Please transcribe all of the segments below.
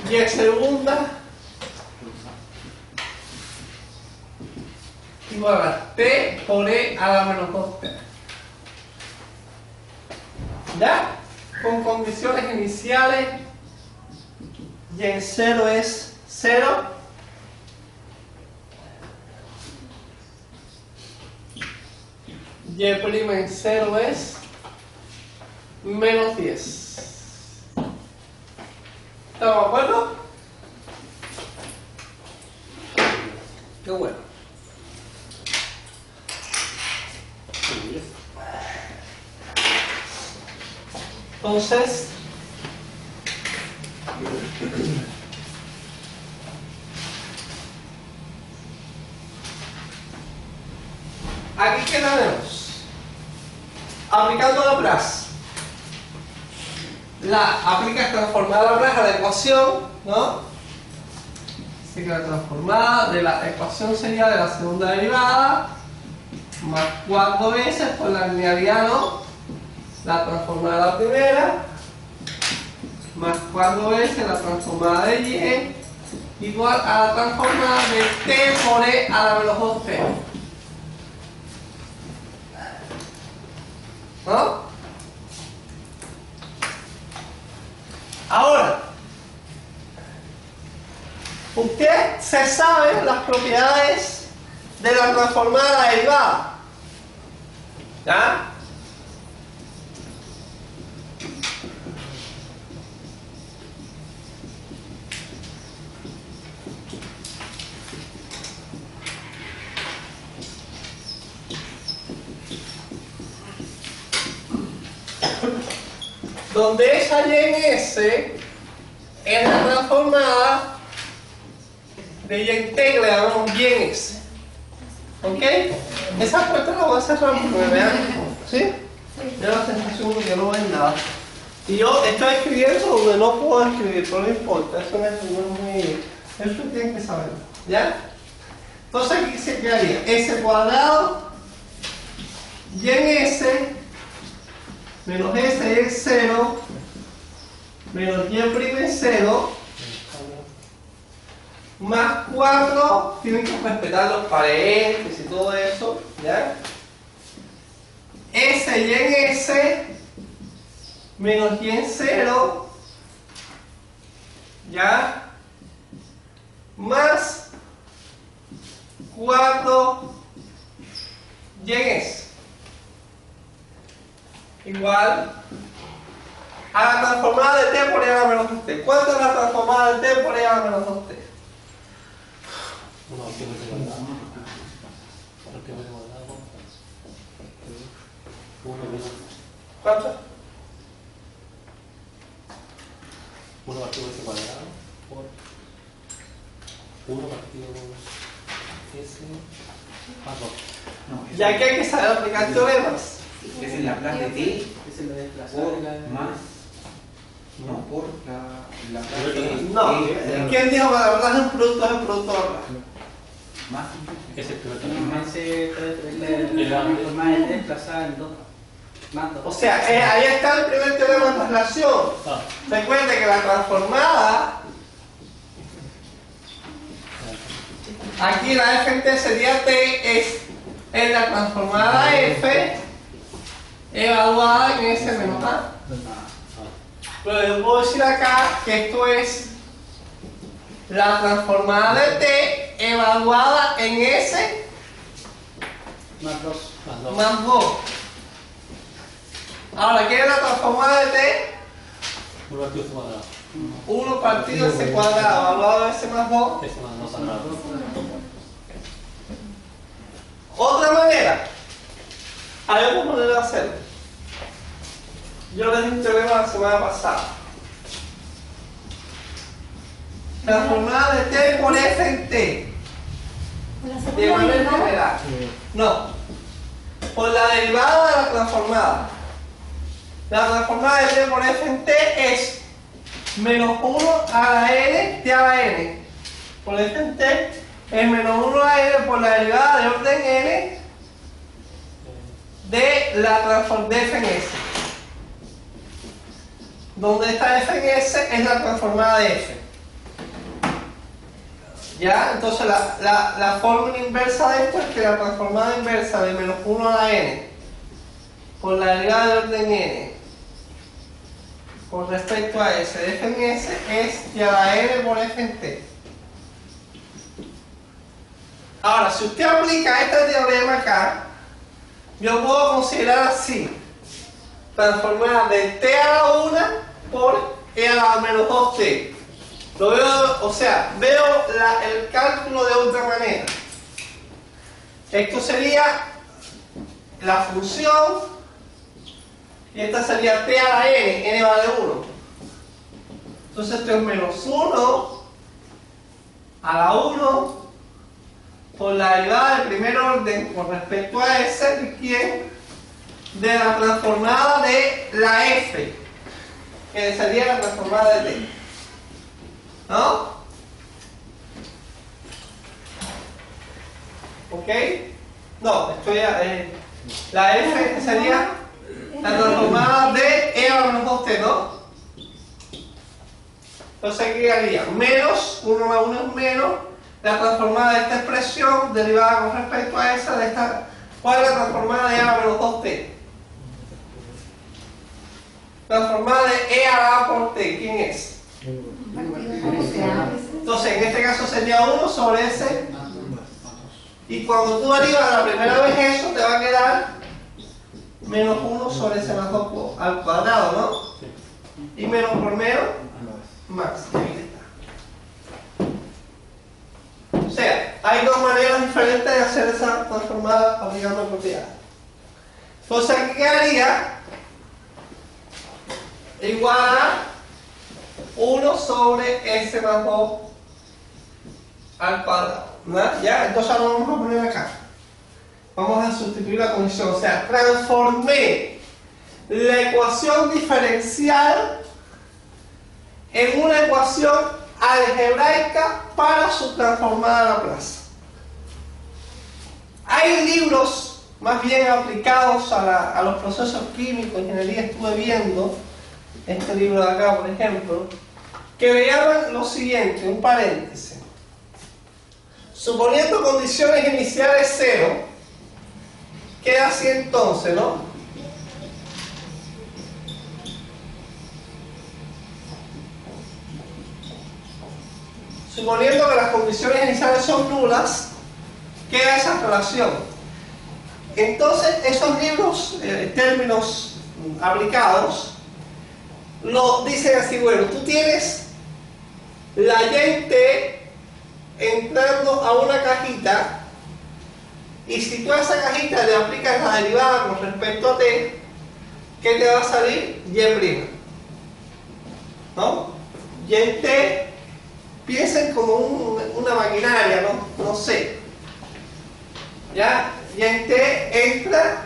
Y segunda igual a t por e a la menos 2t. ¿Ya? Con condiciones iniciales, y en 0 es 0. Y en 0 es menos 10. ¿Estamos de acuerdo? Qué bueno. Entonces, aquí qué tenemos. Aplicando Laplace. Aplica transformada Laplace a la ecuación, ¿no? Así que la transformada de la ecuación sería de la segunda derivada más 4 veces por la linealidad, ¿no? La transformada de la primera más 4 veces la transformada de y igual a la transformada de t por e a la menos 2t. ¿No? Ahora, usted se sabe las propiedades de la transformada derivada. ¿Ya? Donde esa y en S es la transformada de y en t que le llamamos y en S. ¿Ok? Esa puerta la voy a cerrar porque me vean. ¿Sí? Ya la sensación de que no ven nada. Y yo estoy escribiendo donde no puedo escribir, pero no importa, eso no es muy. Eso tienen que saberlo. ¿Ya? Entonces aquí se quedaría S cuadrado y en S menos S es 0 menos y' en 0 más 4, tienen que respetar los paréntesis y todo eso, ¿ya? S y en S menos y en 0, ¿ya? Más 4 y en S igual a la transformada de t por e a la menos 2t. ¿Cuánto es la transformada de t por e a la menos 2t? ¿Cuánto? 1 partido s cuadrado por 1 partido s más 2. No, ya que hay que saber aplicar teoremas. Es el Laplace de t Es el de desplazar por la... más. No, por la Laplace de No, ¿quién dijo que la Laplace es un producto de Laplace? más. Es el primer El término. más se transforma en desplazar en 2. Más 2. O sea, ahí está el primer teorema de traslación. Ah, Recuerde que la transformada, aquí la f en t sería t, es la transformada f evaluada en s menos a. Pero yo puedo decir acá que esto es la transformada de t evaluada en s Más 2. más 2. más 2. Ahora, ¿qué es la transformada de t? 1 partido s cuadrado. 1 partido s cuadrado evaluado en s más 2. S más 2 cuadrado. Otra manera, hay otra manera de hacerlo. Yo les di un teorema la semana pasada. Transformada de t por f en t. De manera general. No. Por la derivada de la transformada. La transformada de t por f en t es menos 1 a la n t a la n. Por f en t es menos 1 a la n por la derivada de orden n de la transformación de f en s. donde está f en S es la transformada de f. ¿Ya? Entonces la fórmula inversa de esto es que la transformada inversa de menos 1 a la n por la derivada del orden n con respecto a S de f en S es y a la n por f en t. Ahora, si usted aplica este teorema acá, yo puedo considerar así: transformada de t a la 1 por e a la menos 2t. Lo veo, o sea, veo el cálculo de otra manera. Esto sería la función y esta sería t a la n vale 1. Entonces esto es menos 1 a la 1 por la derivada del primer orden con respecto a S de quién, de la transformada de la f, que sería la transformada de t, ¿no? ¿Ok? No, esto ya la f sería la transformada de e a la menos 2t, ¿no? Entonces aquí quedaría menos 1 más 1 es menos la transformada de esta expresión derivada con respecto a esa de esta. ¿Cuál es la transformada de e a la menos 2t? Transformada de e a la a por t, ¿quién es? Entonces en este caso sería 1 sobre s, y cuando tú derivas la primera vez eso te va a quedar menos 1 sobre s más 2 al cuadrado, ¿no? Y menos por menos más. Ahí está. O sea, hay dos maneras diferentes de hacer esa transformada aplicando propiedades. Entonces aquí quedaría igual a 1 sobre s más 2 al cuadrado, ¿no? ¿Ya? Entonces ahora vamos a poner acá. Vamos a sustituir la condición. O sea, transformé la ecuación diferencial en una ecuación algebraica para su transformada a Laplace. Hay libros más bien aplicados a los procesos químicos, ingeniería. Estuve viendo este libro de acá, por ejemplo, que le llaman lo siguiente, un paréntesis: suponiendo condiciones iniciales 0, queda así entonces, ¿no? Suponiendo que las condiciones iniciales son nulas, queda esa relación. Entonces, esos libros, términos aplicados, lo dicen así: bueno, tú tienes la y en t entrando a una cajita, y si tú a esa cajita le aplicas la derivada con respecto a t, ¿qué te va a salir? Y', ¿no? Y en t, piensen como una maquinaria, no sé, ¿ya? Y en t entra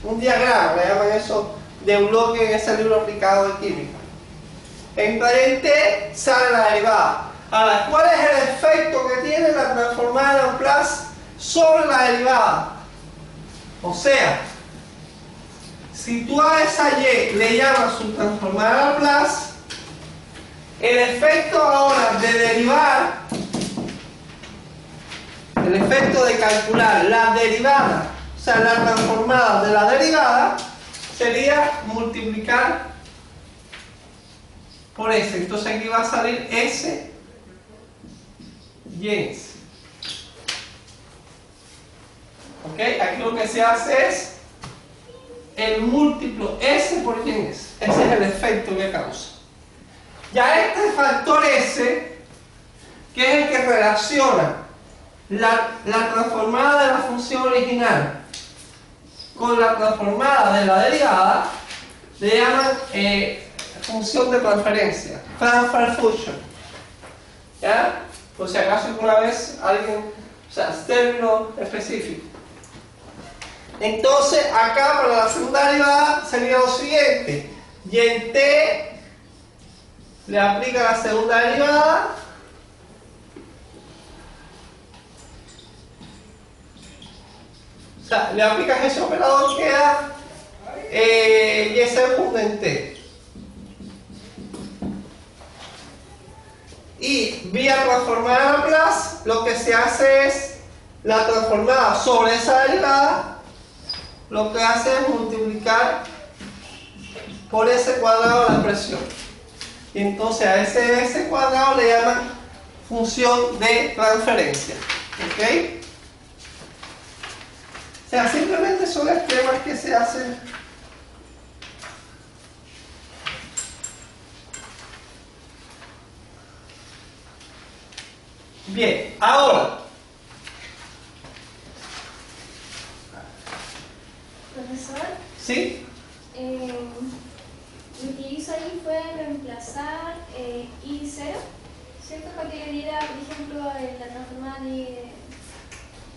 un diagrama, le llaman eso de bloque en ese libro aplicado de química. Entra en t, sale la derivada. Ahora, ¿cuál es el efecto que tiene la transformada de Laplace sobre la derivada? O sea, si tú a esa y le llamas su transformada de Laplace, el efecto ahora de derivar, el efecto de calcular la derivada, o sea, la transformada de la derivada, sería multiplicar por S. Entonces aquí va a salir S y S. ¿Ok? Aquí lo que se hace es el múltiplo S por y S. Ese es el efecto que causa. Ya este factor S, que es el que relaciona la transformada de la función original con la transformada de la derivada, le llaman función de transferencia, transfer function. ¿Ya? Por si acaso alguna vez alguien, o sea, es término específico. Entonces, acá para la segunda derivada sería lo siguiente: y en t le aplica la segunda derivada, o sea, le aplicas ese operador, queda y ese punto en t. Y vía transformada a Laplace, lo que se hace es la transformada sobre esa derivada, lo que hace es multiplicar por ese cuadrado de la expresión. Y entonces a ese cuadrado le llaman función de transferencia. ¿Ok? O sea, simplemente son esquemas que se hacen. Bien, ahora. Profesor, ¿Sí? lo que hizo ahí fue reemplazar I0, ¿cierto? Para que le diera, por ejemplo, la transformada de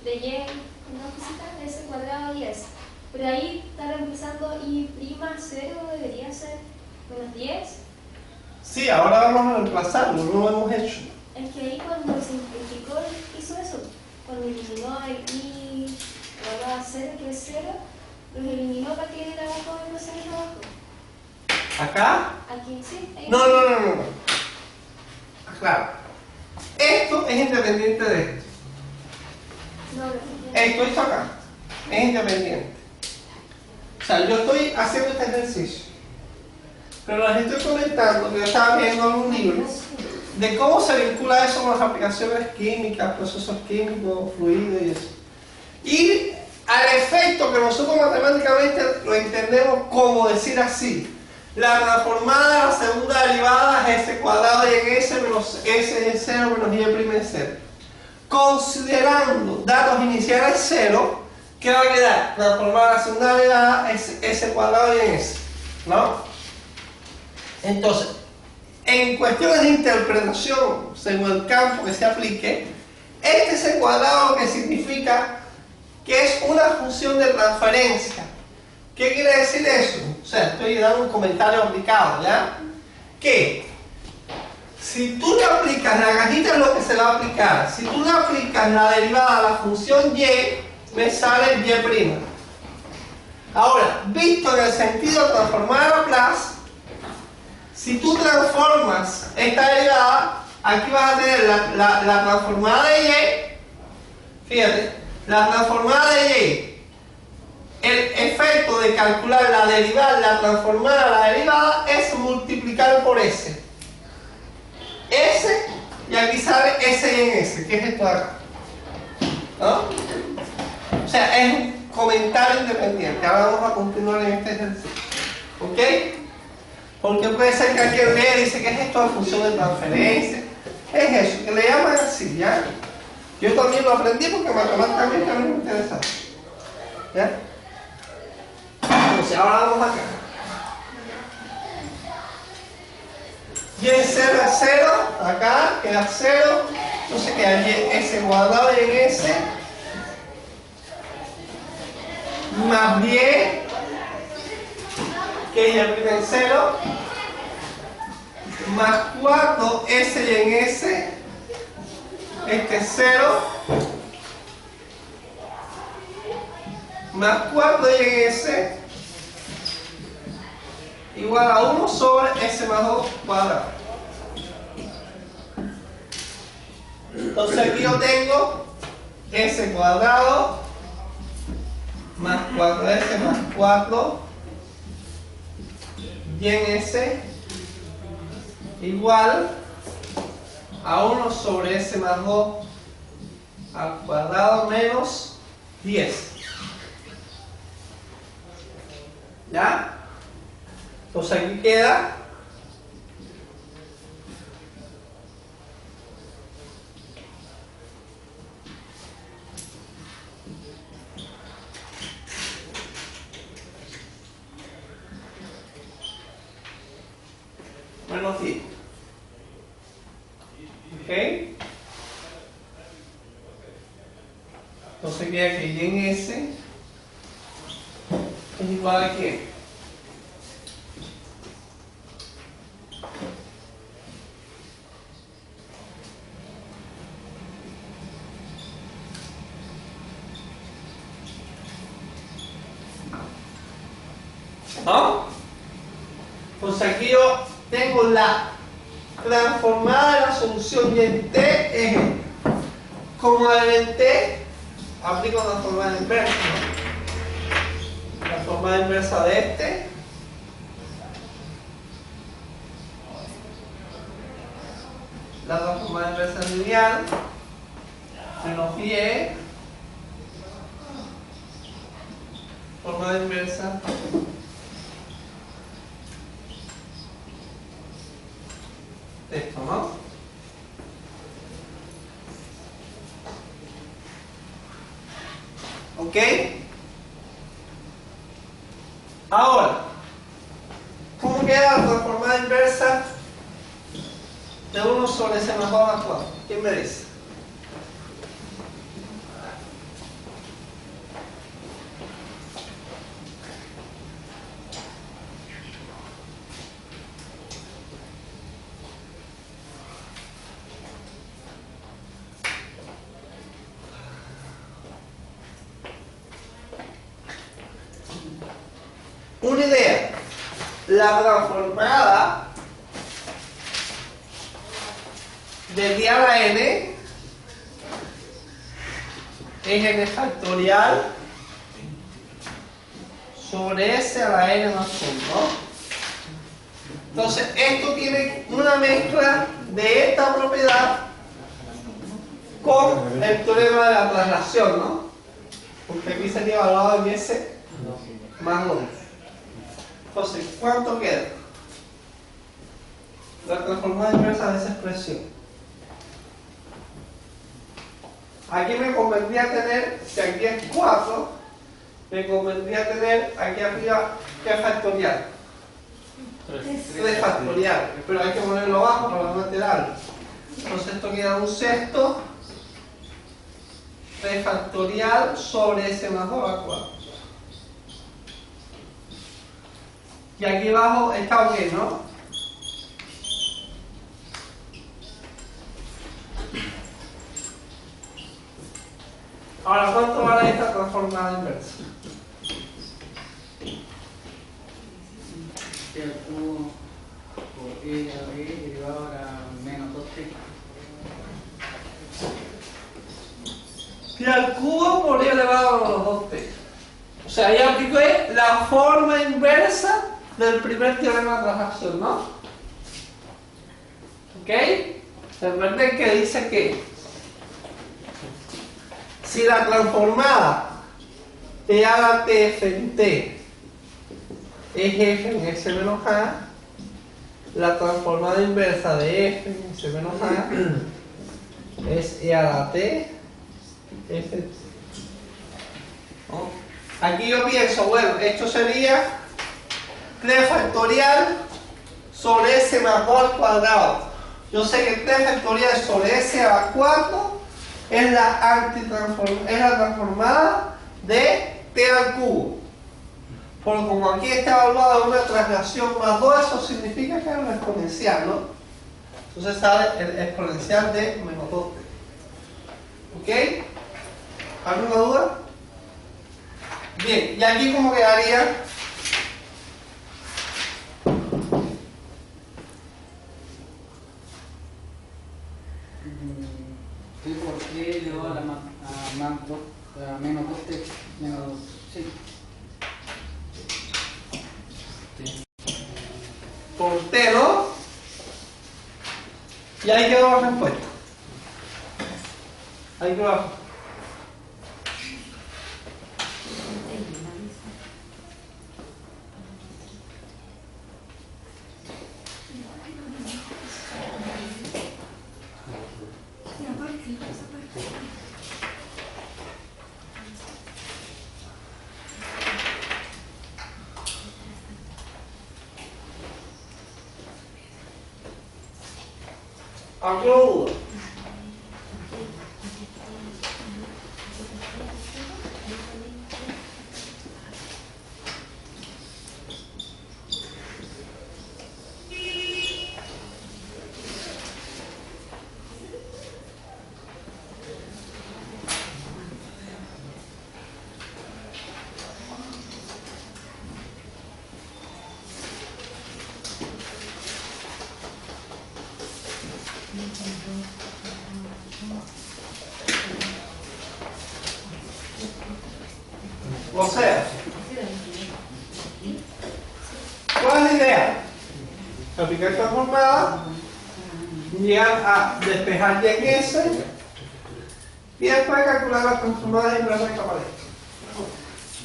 Y con dos cositas de ese cuadrado y S. Pero ahí está reemplazando I'0, debería ser menos 10. Sí, ahora vamos a reemplazarlo, no lo hemos hecho. Es que ahí cuando simplificó hizo eso. Cuando eliminó el I igual a 0, que es 0, los eliminó para que era abajo de los ceros abajo. ¿Acá? Aquí, sí. Ahí. No. Claro. Esto es independiente de esto. No, no. Esto acá es independiente. O sea, yo estoy haciendo este ejercicio, pero les estoy comentando que yo estaba viendo en un libro de cómo se vincula eso con las aplicaciones químicas, procesos químicos, fluidos y eso. Y al efecto que nosotros matemáticamente lo entendemos como decir así: la transformada de la segunda derivada es s cuadrado y en s menos s en 0 menos y' en 0. Considerando datos iniciales 0, ¿qué va a quedar? Transformada de la segunda derivada es s cuadrado y en s, ¿no? Entonces, en cuestiones de interpretación, según el campo que se aplique, este s cuadrado lo que significa que es una función de transferencia. ¿Qué quiere decir eso? O sea, estoy dando un comentario aplicado, ¿ya? Que si tú le aplicas, la cajita es lo que se va a aplicar. Si tú le aplicas la derivada a la función y, me sale y'. Ahora, visto en el sentido de transformar a Laplace, si tú transformas esta derivada, aquí vas a tener la transformada de y, fíjate, la transformada de y. El efecto de calcular la derivada, la transformada, la derivada, es multiplicar por s. S, y aquí sale s y en s, que es esto de acá. ¿No? O sea, es un comentario independiente. Ahora vamos a continuar en este ejercicio. ¿Ok? Porque puede ser que alguien lea y dice que es esto de función de transferencia. Es eso, que le llaman así, ¿ya? Yo también lo aprendí porque matemáticamente a mí me interesa. ¿Ya? Entonces, ahora vamos acá. Y en 0 es 0, acá queda 0, entonces queda s cuadrado y en s más 10, que y' en 0, más 4 s y en s, este es 0, más 4 y en s, igual a 1 sobre s más 2 cuadrado. Entonces aquí yo tengo s cuadrado más 4s más 4 y en s igual a 1 sobre s más 2 al cuadrado menos 10. ¿Ya? Entonces aquí queda menos 10. ¿Ok? Entonces queda que y en s es igual a ¿qué? ¿No? Pues aquí yo tengo la transformada de la solución y en T es esta. Como en T, aplico la transformada inversa, ¿no? La transformada inversa de este. La transformada inversa lineal menos y transformada inversa de esto, ¿no? ¿Ok? Ahora, ¿cómo queda la transformada inversa de 1 sobre C más 2 a 4? ¿Quién me dice? Una idea, la transformada de D a la n es n factorial sobre s a la n más 1, ¿no? Entonces, esto tiene una mezcla de esta propiedad con el teorema de la traslación, ¿no? Porque aquí sería evaluado en s más 2. Entonces, ¿cuánto queda? La transformada inversa de esa expresión. Aquí me convendría tener, si aquí es 4, me convendría tener aquí arriba, ¿qué factorial? 3 factorial. Pero hay que ponerlo abajo para no alterarlo. Entonces esto queda un sexto 3 factorial sobre s más 2 a 4. Y aquí abajo está ok, ¿no? Ahora, ¿cuánto vale esta transformada inversa? El cubo por e a b derivado a menos 2t. Y al cubo por e elevado a los 2t. O sea, ya apliqué la forma inversa del primer teorema de traslación, ¿no? ¿Ok? Recuerden que dice que si la transformada de a la tf en t es f en s menos a, la transformada inversa de f en s menos a es e a la t f. ¿No? Aquí yo pienso, bueno, esto sería 3 factorial sobre s más 2 al cuadrado. Yo sé que 3 factorial sobre s a la 4 es la transformada de t al cubo. Porque como aquí está evaluada una traslación más 2, eso significa que es una exponencial, ¿no? Entonces sale el exponencial de menos 2t. ¿Ok? ¿Alguna duda? Bien, y aquí cómo quedaría. T por e elevado a menos 2t, menos 2, sí. Por t, ¿no? Y ahí quedó la respuesta. Ahí quedó. ¿Alguna duda? O sea, ¿cuál es la idea? Aplicar transformada, llegar a despejar y en S y después calcular las transformadas inversas que aparecen.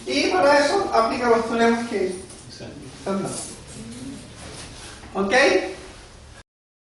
Y para eso aplica los teoremas que están dados. ¿Ok?